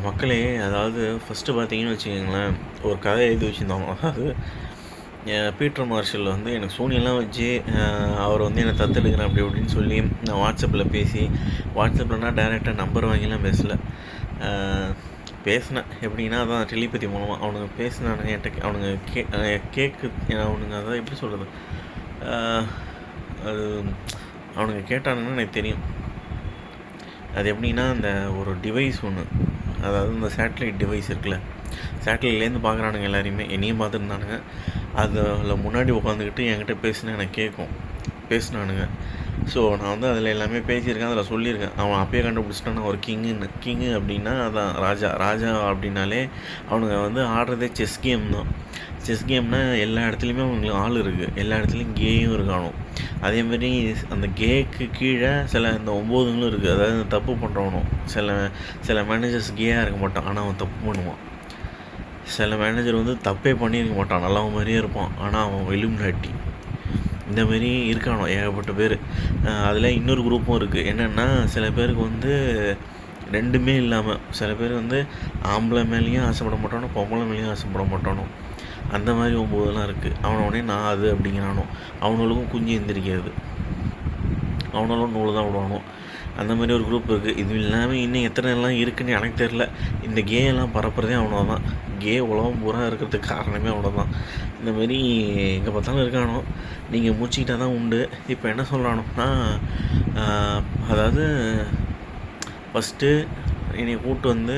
மக்களே, அதாவது ஃபஸ்ட்டு பார்த்தீங்கன்னு வச்சுக்கங்களேன், ஒரு கதை எழுதி வச்சுருந்தாங்க. அதாவது பீட்டர் மார்ஷல் வந்து எனக்கு சோனியெல்லாம் வச்சு அவர் வந்து என்னை தத்தெடுக்கிறேன் அப்படி இப்படின்னு சொல்லி நான் வாட்ஸ்அப்பில் பேசி, வாட்ஸ்அப்லனா டைரெக்டாக நம்பர் வாங்கிலாம் பேசலை. பேசினேன் எப்படின்னா, அதான் டெலிபதி மூலமாக அவனுங்க பேசினானுங்க என்கிட்ட. அவனுங்க கேக்கு அவனுங்க அதான் எப்படி சொல்கிறது, அது அவனுங்க கேட்டானுங்கன்னு எனக்கு தெரியும். அது எப்படின்னா, அந்த ஒரு டிவைஸ் ஒன்று, அதாவது இந்த சேட்டலைட் டிவைஸ் இருக்குல்ல, சேட்டலைட்லேருந்து பார்க்குறானுங்க எல்லாரையுமே, என்னையும் பார்த்துருந்தானுங்க. அதில் முன்னாடி உட்காந்துக்கிட்டு என்கிட்ட பேசினா எனக்கு கேட்கும், பேசினானுங்க. ஸோ நான் வந்து அதில் எல்லாமே பேசியிருக்கேன், அதில் சொல்லியிருக்கேன். அவன் அப்பயே கண்டுபிடிச்சிட்டான் நான் ஒரு கிங்கு அப்படின்னா அதான் ராஜா அப்படின்னாலே அவனுங்க வந்து ஆடுறதே செஸ் கேம் தான். செஸ் கேம்னால் எல்லா இடத்துலையுமே அவங்களுக்கு ஆள் இருக்குது, எல்லா இடத்துலையும் கேயும் இருக்கானோ. அதேமாரி அந்த கேக்கு கீழே சில இந்த 9ங்களும் இருக்குது. அதாவது தப்பு பண்ணுறவனும் சில மேனேஜர்ஸ் கேயாக இருக்க மாட்டான், ஆனால் அவன் தப்பு பண்ணுவான். சில மேனேஜர் வந்து தப்பே பண்ணியிருக்க மாட்டான், நல்லவன் மாதிரியே இருப்பான், ஆனால் அவன் இலுமினாட்டி. இந்தமாரி இருக்கானோ ஏகப்பட்ட பேர். அதில் இன்னொரு குரூப்பும் இருக்குது. என்னென்னா, சில பேருக்கு வந்து ரெண்டுமே இல்லாமல், சில பேர் வந்து ஆம்பளை மேலேயும் ஆசைப்பட மாட்டானோ, பொம்பளை மேலேயும் ஆசைப்பட மாட்டானோ, அந்த மாதிரி 9லாம் இருக்குது. அவனோடனே நான் அது அப்படிங்கிறானோ, அவனுங்களுக்கும் குஞ்சு எந்திரிக்காது, அவனாலும் நூறு தான் விடுவானோ. அந்த மாதிரி ஒரு குரூப் இருக்குது. இது இல்லாமல் இன்னும் எத்தனை எல்லாம் இருக்குதுன்னு எனக்கு தெரில. இந்த கேயெல்லாம் பரப்புறதே அவனோ தான். கே உலகம் பூரா இருக்கிறதுக்கு காரணமே அவனோ தான். இந்தமாரி எங்கே பார்த்தாலும் இருக்கானோ. நீங்கள் மூச்சிக்கிட்டால் தான் உண்டு. இப்போ என்ன சொல்கிறானோன்னா, அதாவது ஃபஸ்ட்டு என்னை கூப்பிட்டு வந்து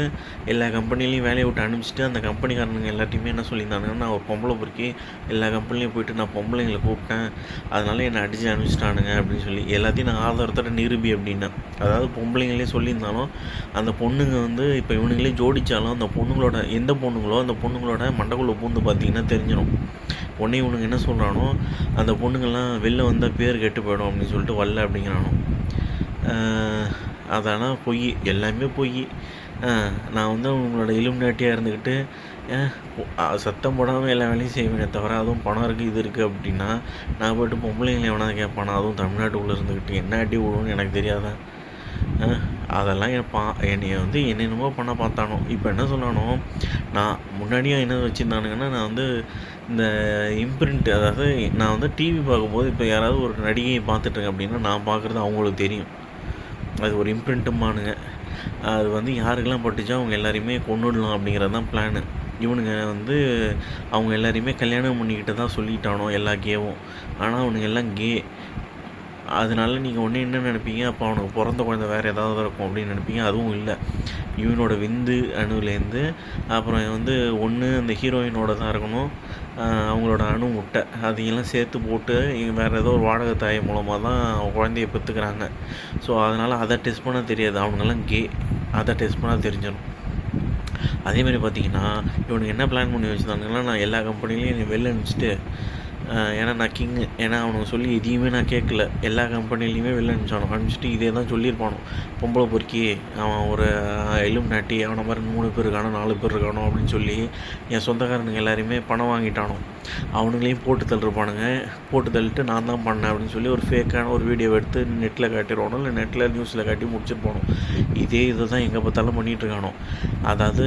எல்லா கம்பெனிலையும் வேலையை விட்டு அனுப்பிச்சிட்டு, அந்த கம்பெனிக்காரனுங்க எல்லாத்தையுமே என்ன சொல்லியிருந்தானுங்கன்னா, நான் ஒரு பொம்பளை பொறுக்கி எல்லா கம்பெனிலையும் போய்ட்டு நான் பொம்பளைங்களை கூப்பிட்டேன், அதனால என்னை அடித்து அனுப்பிச்சிட்டானுங்க அப்படின்னு சொல்லி எல்லாத்தையும் நான் ஆதாரத்தோட நிரூபி அப்படின்னேன். அதாவது பொம்பளைங்களே சொல்லியிருந்தாலும் அந்த பொண்ணுங்க வந்து இப்போ இவனுங்களே ஜோடித்தாலும் அந்த பொண்ணுங்களோட எந்த பொண்ணுங்களோ அந்த பொண்ணுங்களோட மண்டக்குள்ளே பூந்து பார்த்தீங்கன்னா தெரிஞ்சிடும். உடனே இவனுங்க என்ன சொல்கிறானோ, அந்த பொண்ணுங்கள்லாம் வெளில வந்தால் பேர் கெட்டு போயிடும் அப்படின்னு சொல்லிட்டு வரல அப்படிங்கிறானோ. அதெல்லாம் பொய், எல்லாமே பொய். நான் வந்து உங்களோட இலுமினாட்டியாக இருந்துக்கிட்டு சத்தம் போடாமல் எல்லா வேலையும் செய்வேனே தவிர, அதுவும் பணம் இருக்குது இது இருக்குது அப்படின்னா நான் போய்ட்டு பொம்பளைங்களை எவனா கேட்பானா, அதுவும் தமிழ்நாட்டுக்குள்ளே இருந்துக்கிட்டு என்ன அடி விடுன்னு எனக்கு தெரியாதா? அதெல்லாம் என்னைய வந்து என்னென்னமோ பண்ண பார்த்தானோ. இப்போ என்ன சொன்னானோ, நான் முன்னாடியே என்ன வச்சுருந்தானுங்கன்னா, நான் வந்து இந்த இம்ப்ரிண்ட், அதாவது நான் வந்து டிவி பார்க்கும்போது இப்போ யாராவது ஒரு நடிகையை பார்த்துட்டேங்க அப்படின்னா நான் பார்க்குறது அவங்களுக்கு தெரியும். அது ஒரு இம்ப்ரிண்ட்டுமானுங்க. அது வந்து யாருக்கெல்லாம் பட்டுச்சோ அவங்க எல்லாரையுமே கொன்னுடலாம் அப்படிங்கிறது தான் பிளானு. இவனுங்க வந்து அவங்க எல்லாரையுமே கல்யாணம் பண்ணிக்கிட்டு தான் சொல்லிட்டானோ எல்லா கேவும். ஆனால் அவனுங்க எல்லாம் கே. அதனால நீங்கள் ஒன்று என்ன நினைப்பீங்க, அப்போ அவனுக்கு பிறந்த குழந்தை வேறு ஏதாவது இருக்கும் அப்படின்னு நினைப்பீங்க. அதுவும் இல்லை. இவனோட விந்து அணுலேருந்து அப்புறம் வந்து ஒன்று அந்த ஹீரோயினோட தான் இருக்கணும், அவங்களோட அணு முட்டை அதையெல்லாம் சேர்த்து போட்டு வேறு ஏதோ ஒரு வாடகை தாய் மூலமாக தான் குழந்தைய பெற்றுக்கிறாங்க. ஸோ அதனால் அதை டெஸ்ட் பண்ண தெரியாது, அவனுங்கெல்லாம் கே. அதை டெஸ்ட் பண்ணால் தெரிஞ்சிடும். அதேமாதிரி பார்த்தீங்கன்னா, இவனுக்கு என்ன பிளான் பண்ணி வச்சுருந்தாங்கன்னா, நான் எல்லா கம்பெனிலையும் என்னை வெளில அனுப்பிச்சிட்டு, ஏன்னா நான் கிங்கு, ஏன்னா அவனுக்கு சொல்லி எதையுமே நான் கேட்கல, எல்லா கம்பெனிலையுமே வெளில அனுப்பிச்சிட்டு இதே தான் சொல்லியிருப்பானோ, பொம்பளை பொறுக்கி அவன் ஒரு இலுமினாட்டி, அவனை மாதிரி 3 பேர் இருக்கானோ 4 பேர் இருக்கானோ அப்படின்னு சொல்லி என் சொந்தக்காரனுங்க எல்லாரையுமே பணம் வாங்கிட்டானோ. அவனுங்களையும் போட்டு தள்ளிருப்பானுங்க. போட்டு தள்ளிட்டு நான் தான் பண்ணேன் அப்படின்னு சொல்லி ஒரு ஃபேக்கான ஒரு வீடியோ எடுத்து நெட்டில் காட்டிடுவானோ, இல்லை நெட்டில் நியூஸில் காட்டி முடிச்சிருப்பானோ. இதே இதை தான் எங்கே பார்த்தாலும் பண்ணிகிட்ருக்கானோ. அதாவது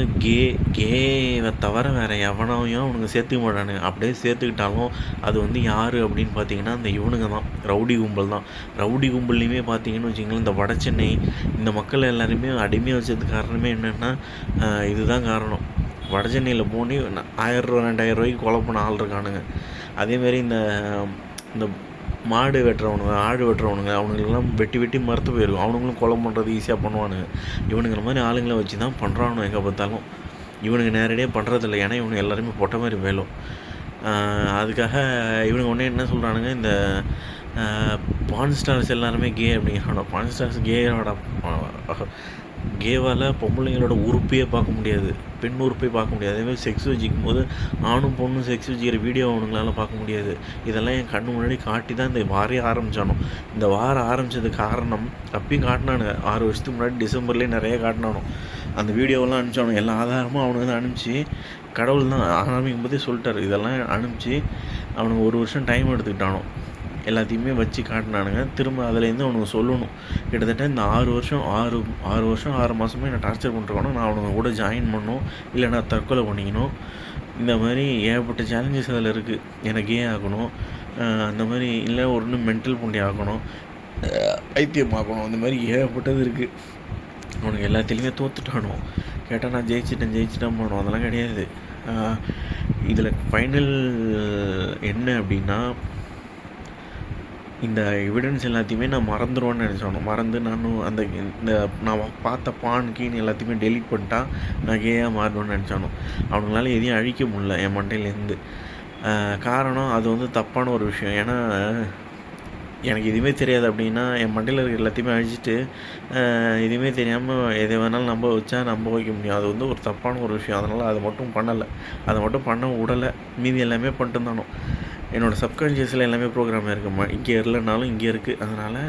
கேவை தவிர வேறு எவனையும் அவனுங்க சேர்த்துக்க மாட்டானுங்க. அப்படியே சேர்த்துக்கிட்டாலும் அது வந்து யார் அப்படின்னு பார்த்தீங்கன்னா அந்த இவனுங்க தான், ரவுடி கும்பல் தான். ரவுடி கும்பல்லையுமே பார்த்தீங்கன்னு வச்சிங்களேன், இந்த வட சென்னை இந்த மக்கள் எல்லாருமே அடிமையாக வச்சதுக்கு காரணமே என்னென்னா இதுதான் காரணம். வட சென்னையில் போனி 1000 ரூபா 2000 ரூபாய்க்கு கொலை பண்ண ஆள் இருக்கானுங்க. அதேமாரி இந்த மாடு வெட்டுறவனுங்க, ஆடு வெட்டுறவனுங்க, அவனுங்களெல்லாம் வெட்டி மறுத்து போயிருக்கும். அவனுங்களும் கொலை பண்ணுறது ஈஸியாக பண்ணுவானுங்க. இவனுங்களை மாதிரி ஆளுங்களை வச்சு தான் பண்ணுறானோ எங்கே பார்த்தாலும். இவனுங்க நேரடியாக பண்ணுறதில்ல, ஏன்னா இவனுங்க எல்லாருமே பொட்டை மாதிரி வேலும். அதுக்காக இவனுங்க ஒன்றே என்ன சொல்கிறானுங்க, இந்த பான் ஸ்டார்ஸ் எல்லாருமே கே அப்படிங்கிறானோ. பான் ஸ்டார்ஸ் கேவால் பொம்பளைங்களோட உறுப்பையே பார்க்க முடியாது, பெண் உறுப்பே பார்க்க முடியாது. அதேமாதிரி செக்ஸ் வச்சுக்கும் போது ஆணும் பொண்ணும் செக்ஸ் வச்சுக்கிற வீடியோ அவனுங்களால பார்க்க முடியாது. இதெல்லாம் என் கண்ணு முன்னாடி காட்டி தான் இந்த வாரம் ஆரம்பித்தானோ. இந்த வாரம் ஆரம்பித்தது காரணம் அப்பயும் காட்டினானுங்க. 6 வருஷத்துக்கு முன்னாடி டிசம்பர்லேயே நிறைய காட்டினானோ. அந்த வீடியோவெல்லாம் அனுப்பிச்சானோ, எல்லா ஆதாரமும் அவனுக்கு தான் அனுப்பிச்சு. கடவுள் தான் ஆரம்பிக்கும் போதே சொல்லிட்டார், இதெல்லாம் அனுப்பிச்சு அவனுக்கு 1 வருஷம் டைம் எடுத்துக்கிட்டானோ. எல்லாத்தையுமே வச்சு காட்டினானுங்க. திரும்ப அதுலேருந்து அவனுங்க சொல்லணும். கிட்டத்தட்ட இந்த 6 வருஷம் 6 மாதமே என்னை டார்ச்சர் பண்ணிருக்கானோ, நான் அவனுங்க கூட ஜாயின் பண்ணணும், இல்லை நான் தற்கொலை பண்ணிக்கணும். இந்த மாதிரி ஏகப்பட்ட சேலஞ்சஸ் அதில் இருக்குது. எனக்கு ஆகணும், அந்த மாதிரி இல்லை ஒரு மென்டல் புண்டி ஆகணும், ஐத்தியம் ஆகணும், இந்த மாதிரி ஏகப்பட்டது இருக்குது. அவனுக்கு எல்லாத்துலேயுமே தோற்றுட்டானோ. கேட்டால் நான் ஜெயிச்சிட்டேன் போனோம். அதெல்லாம் கிடையாது. இதில் ஃபைனல் என்ன அப்படின்னா, இந்த எவிடன்ஸ் எல்லாத்தையுமே நான் மறந்துடுவேன்னு நினச்சானோ. மறந்து நானும் இந்த நான் பார்த்த கீன் எல்லாத்தையுமே டெலீட் பண்ணிட்டா நான் கேயாக மாறணும்னு நினச்சானோ. அவங்களால எதையும் அழிக்க முடியல என் மண்டையிலேருந்து. காரணம் அது வந்து தப்பான ஒரு விஷயம். ஏன்னா எனக்கு எதுவுமே தெரியாது அப்படின்னா என் மண்டையில் இருக்கிற எல்லாத்தையுமே அழிச்சிட்டு எதுவுமே தெரியாமல் எதை வேணாலும் நம்ப வச்சா நம்ப வைக்க முடியும். அது வந்து ஒரு தப்பான ஒரு விஷயம். அதனால் அதை மட்டும் பண்ணலை, அதை மட்டும் பண்ண விடலை. மீதி எல்லாமே பண்ணிட்டு இருந்தானோ. என்னோடய சப்கான்ஷியஸில் எல்லாமே ப்ரோக்ராம் இருக்குமா, இங்கே இல்லைனாலும் இங்கே இருக்குது. அதனால்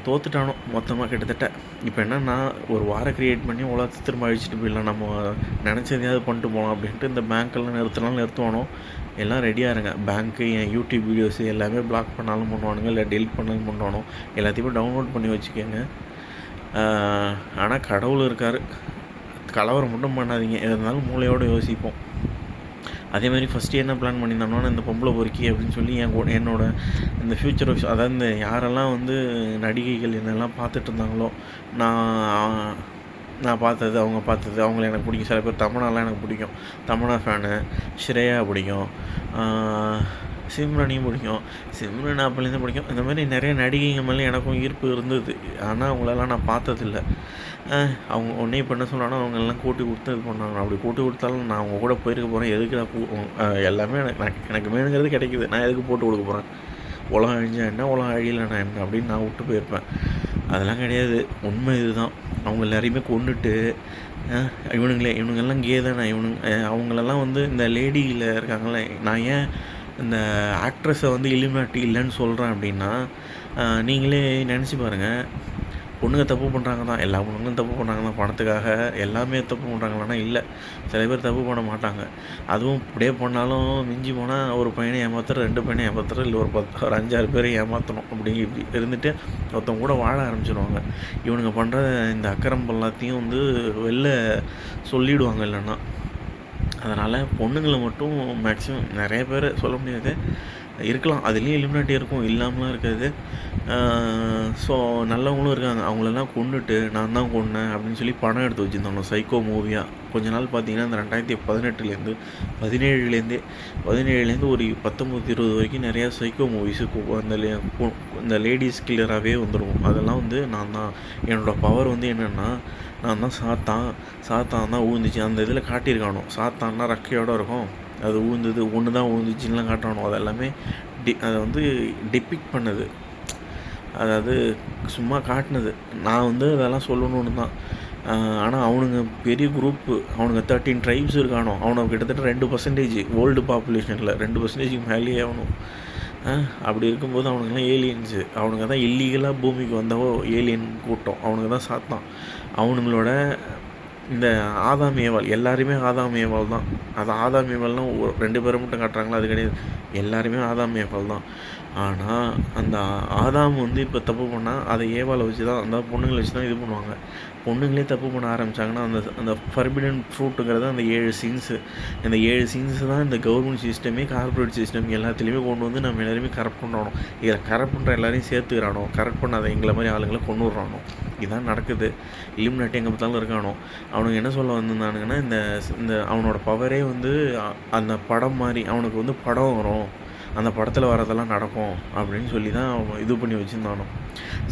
தோற்றுட்டானோ மொத்தமாக கிட்டத்தட்ட. இப்போ என்னன்னா ஒரு வாரம் க்ரியேட் பண்ணி உலகத்தை திரும்ப அழிச்சிட்டு போயிடலாம், நம்ம நினச்சதையாவது பண்ணிட்டு போகலாம் அப்படின்ட்டு இந்த பேங்க்கெல்லாம் நிறுத்தினாலும் எல்லாம் ரெடியாக இருங்க. பேங்க்கு என் யூடியூப் வீடியோஸு எல்லாமே பிளாக் பண்ணாலும் பண்ணுவானுங்க, இல்லை டெலிட் பண்ணாலும் பண்ணுவானோ. எல்லாத்தையுமே டவுன்லோட் பண்ணி வச்சுக்கோங்க. ஆனால் கடவுள் இருக்கார், கலவரம் மட்டும் பண்ணாதீங்க. இருந்தாலும் மூளையோடு யோசிப்போம். அதே மாதிரி ஃபஸ்ட்டு என்ன பிளான் பண்ணியிருந்தானோ, இந்த பொம்பளை பொறுக்கி அப்படின்னு சொல்லி என்னோட இந்த ஃப்யூச்சர் விஷயம், அதாவது இந்த யாரெல்லாம் வந்து நடிகைகள் என்னெல்லாம் பார்த்துட்டு இருந்தாங்களோ, நான் பார்த்தது, அவங்க பார்த்தது, அவங்கள எனக்கு பிடிக்கும். சில பேர் தமன்னாலாம் எனக்கு பிடிக்கும், தமன்னா ஃபேனு. ஸ்ரேயா பிடிக்கும், சிம்ரனையும் பிடிக்கும். சிம்ரன் அப்போலேருந்து பிடிக்கும். இந்த மாதிரி நிறைய நடிகைங்க மேலே எனக்கும் ஈர்ப்பு இருந்தது. ஆனால் அவங்களெல்லாம் நான் பார்த்ததில்ல. அவங்க ஒன்றே பண்ண சொன்னாலும் அவங்கெல்லாம் கூட்டி கொடுத்து இது பண்ணாங்க. அப்படி கூட்டி கொடுத்தாலும் நான் அவங்க கூட போயிருக்க போகிறேன். எதுக்கு நான் எல்லாமே எனக்கு வேணுங்கிறது கிடைக்குது, நான் எதுக்கு போட்டு கொடுக்க போகிறேன்? உலகம் அழிஞ்சா என்ன, உலகம் அழியலைன்னா என்ன அப்படின்னு நான் விட்டு போயிருப்பேன். அதெல்லாம் கிடையாது. உண்மை இதுதான். அவங்க எல்லாரையுமே கொண்டுட்டு இவனுங்கெல்லாம் கே தானே, அவங்களெல்லாம் வந்து இந்த லேடியில் இருக்காங்களே. நான் ஏன் இந்த ஆக்ட்ரஸை வந்து இலுமினாட்டி இல்லைன்னு சொல்கிறேன் அப்படின்னா, நீங்களே நினச்சி பாருங்கள். பொண்ணுங்க தப்பு பண்ணுறாங்க தான், எல்லா பொண்ணுங்களும் தப்பு பண்ணுறாங்க தான் பணத்துக்காக. எல்லாமே தப்பு பண்ணுறாங்களான்னா இல்லை, சில பேர் தப்பு பண்ண மாட்டாங்க. அதுவும் இப்படியே பண்ணாலும் மிஞ்சி போனால் ஒரு பையனை ஏமாத்துற, 2 பையனை ஏமாத்துற, இல்லை ஒரு 5-6 பேரை ஏமாற்றணும் இப்படி இருந்துட்டு ஒருத்தவங்க கூட வாழ ஆரம்பிச்சிடுவாங்க. இவனுங்க பண்ணுற இந்த அக்கறம் எல்லாத்தையும் வந்து வெளில சொல்லிவிடுவாங்க இல்லைன்னா. அதனால் பொண்ணுங்களை மட்டும் மேக்ஸிமம் நிறைய பேர் சொல்ல முடியாது, இருக்கலாம், அதுலேயும் இலுமினாட்டி இருக்கும், இல்லாமலாம் இருக்காது. ஸோ நல்லவங்களும் இருக்காங்க. அவங்களெல்லாம் கொண்டுட்டு நான் தான் கொன்னேன் அப்படின்னு சொல்லி படம் எடுத்து வச்சுருந்தாங்க சைக்கோ மூவியாக. கொஞ்ச நாள் பார்த்தீங்கன்னா இந்த 2018 17 ஒரு 19-20 வரைக்கும் நிறையா சைக்கோ மூவிஸு இந்த லேடிஸ் கில்லராகவே வந்துடும். அதெல்லாம் வந்து நான் தான், என்னோடய பவர் வந்து என்னென்னா, நான் தான் சாத்தான் தான் ஊழ்ந்துச்சு. அந்த இதில் காட்டியிருக்கானோ, சாத்தான்னா ரக்கையோடு இருக்கும், அது ஊழ்ந்தது ஒன்று தான் ஊழ்ந்துச்சுன்னுலாம் காட்டணும். அது எல்லாமே அதை வந்து டிபிக் பண்ணது, அதாவது சும்மா காட்டினது. நான் வந்து அதெல்லாம் சொல்லணுன்னு தான். ஆனால் அவனுங்க பெரிய குரூப்பு, அவனுங்க 13 ட்ரைப்ஸ் இருக்கானோ. அவனுக்கு கிட்டத்தட்ட 2% வேர்ல்டு பாப்புலேஷனில் 2% மேலேயே ஆகணும். அப்படி இருக்கும்போது அவனுங்கெல்லாம் ஏலியன்ஸு. அவனுங்க தான் இல்லீகலாக பூமிக்கு வந்தவோ ஏலியன் கூட்டம். அவனுங்க தான் சாத்தான். அவனுங்களோட இந்த ஆதாம் ஏவாள் எல்லாருமே ஆதாம் ஏவாள் தான். அது ஆதாம் ஏவாள்லாம் 2 பேரை மட்டும் காட்டுறாங்களா, அது கிடையாது. எல்லாருமே ஆதாம் ஏவாள் தான். ஆனால் அந்த ஆதாம் வந்து இப்போ தப்பு பண்ணால் அதை ஏவாளை வச்சு தான், அந்த பொண்ணுங்களை வச்சு தான் இது பண்ணுவாங்க. பொண்ணுங்களே தப்பு பண்ண ஆரம்பித்தாங்கன்னா அந்த ஃபர்பிடன் ஃப்ரூட்டுங்கிறது அந்த 7 சீன்ஸு. இந்த 7 சீன்ஸு தான் இந்த கவர்மெண்ட் சிஸ்டமே, கார்பரேட் சிஸ்டம் எல்லாத்துலேயுமே கொண்டு வந்து நம்ம எல்லாருமே கரெக்ட் பண்ணுறோம். இதில் கரெக்ட் பண்ணுற எல்லாரையும் சேர்த்துக்கிறானோ, கரெக்ட் பண்ணாத எங்களை மாதிரி ஆளுங்களை கொண்டு விட்றானோ. இதுதான் நடக்குது. இலுமினாட்டி எங்கே பார்த்தாலும் இருக்கானோ. அவனுக்கு என்ன சொல்ல வந்திருந்தானுங்கன்னா, இந்த அவனோட பவரே வந்து அந்த படம் மாதிரி, அவனுக்கு வந்து படம் வரும், அந்த படத்தில் வரதெல்லாம் நடக்கும் அப்படின்னு சொல்லி தான் அவன் இது பண்ணி வச்சுருந்தானோ.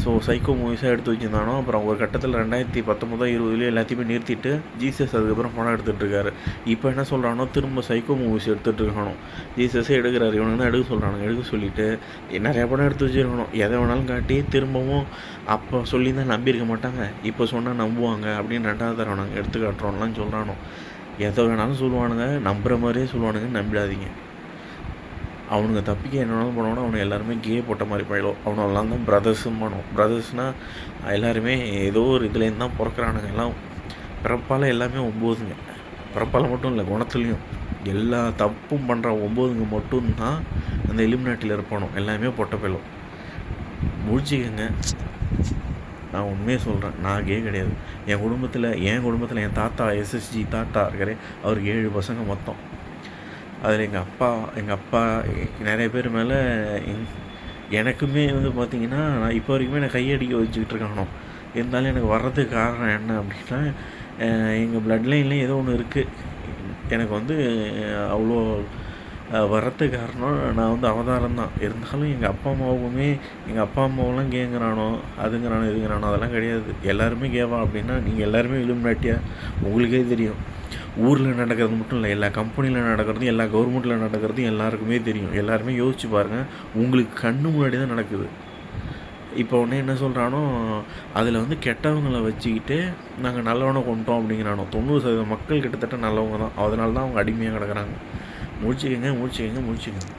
ஸோ சைக்கோ மூவிஸாக எடுத்து வச்சுருந்தானோ. அப்புறம் ஒரு கட்டத்தில் 2019-20 எல்லாத்தையுமே நிறுத்திட்டு ஜீசஸ் அதுக்கப்புறம் படம் எடுத்துகிட்ருக்காரு. இப்போ என்ன சொல்கிறானோ, திரும்ப சைக்கோ மூவிஸ் எடுத்துகிட்ருக்கானோ. ஜீசஸே எடுக்கிறாரு, இவனுக்கு தான் எடுக்க சொல்கிறானுங்க. எடுக்க சொல்லிவிட்டு நிறையா படம் எடுத்து வச்சுருக்கணும். எதை வேணாலும் காட்டி திரும்பவும் அப்போ சொல்லி தான் நம்பியிருக்க மாட்டாங்க, இப்போ சொன்னால் நம்புவாங்க அப்படின்னு 2வது தடவை நாங்கள் எடுத்து காட்டுறோம்லாம் சொல்கிறானோ. எதை வேணாலும் சொல்லுவானுங்க, நம்புகிற மாதிரியே சொல்லுவானுங்க, நம்பிடாதீங்க. அவனுங்க தப்பிக்க என்னென்னாலும் பண்ணுவானோ. அவனை எல்லாருமே கே போட்ட மாதிரி போயிடும். அவனெல்லாம் தான் பிரதர்ஸும் பண்ணும். பிரதர்ஸ்னால் எல்லாருமே ஏதோ ஒரு இதுலேருந்து தான் பிறக்கிறானுங்க. எல்லாம் பிறப்பால் எல்லாமே 9ங்க. பிறப்பால் மட்டும் இல்லை, குணத்துலேயும் எல்லா தப்பும் பண்ணுற 9ங்க மட்டும்தான் அந்த இலுமினாட்டியில் இருப்பானோ, எல்லாமே பொட்ட பையலும். முழிச்சிக்கங்க. நான் உண்மையாக சொல்கிறேன், நான் கே கிடையாது. என் குடும்பத்தில் என் தாத்தா எஸ்எஸ்ஜி தாத்தா இருக்காரு, அவருக்கு 7 பசங்க மொத்தம். அதில் எங்கள் அப்பா நிறைய பேர் மேலே எனக்குமே வந்து பார்த்திங்கன்னா, நான் இப்போ வரைக்குமே நான் கையடிக்க வச்சுக்கிட்டு இருக்கானோ. இருந்தாலும் எனக்கு வர்றதுக்கு காரணம் என்ன அப்படின்னா, எங்கள் ப்ளட் லைன்லேயும் ஏதோ ஒன்று இருக்குது. எனக்கு வந்து அவ்வளோ வர்றதுக்கு காரணம் நான் வந்து அவதாரம் தான். இருந்தாலும் எங்கள் அப்பா அம்மாவெல்லாம் கேங்கிறானோ, அதுங்கிறானோ, இதுங்கிறானோ, அதெல்லாம் கிடையாது. எல்லாருமே கேவா அப்படின்னா நீங்கள் எல்லாருமே இலுமினாட்டியா? உங்களுக்கே தெரியும். ஊரில் நடக்கிறது மட்டும் இல்லை, எல்லா கம்பெனியில் நடக்கிறதும், எல்லா கவர்மெண்ட்டில் நடக்கிறதும் எல்லாருக்குமே தெரியும். எல்லாருமே யோசிச்சு பாருங்கள், உங்களுக்கு கண்ணு முன்னாடி தான் நடக்குது. இப்போ ஒன்று என்ன சொல்கிறானோ, அதில் வந்து கெட்டவங்களை வச்சுக்கிட்டு நாங்கள் நல்லவனை கொண்டோம் அப்படிங்கிறானோ. 90% மக்கள் கிட்டத்தட்ட நல்லவங்க தான். அதனால தான் அவங்க அடிமையாக கிடக்குறாங்க. முடிச்சுக்கங்க.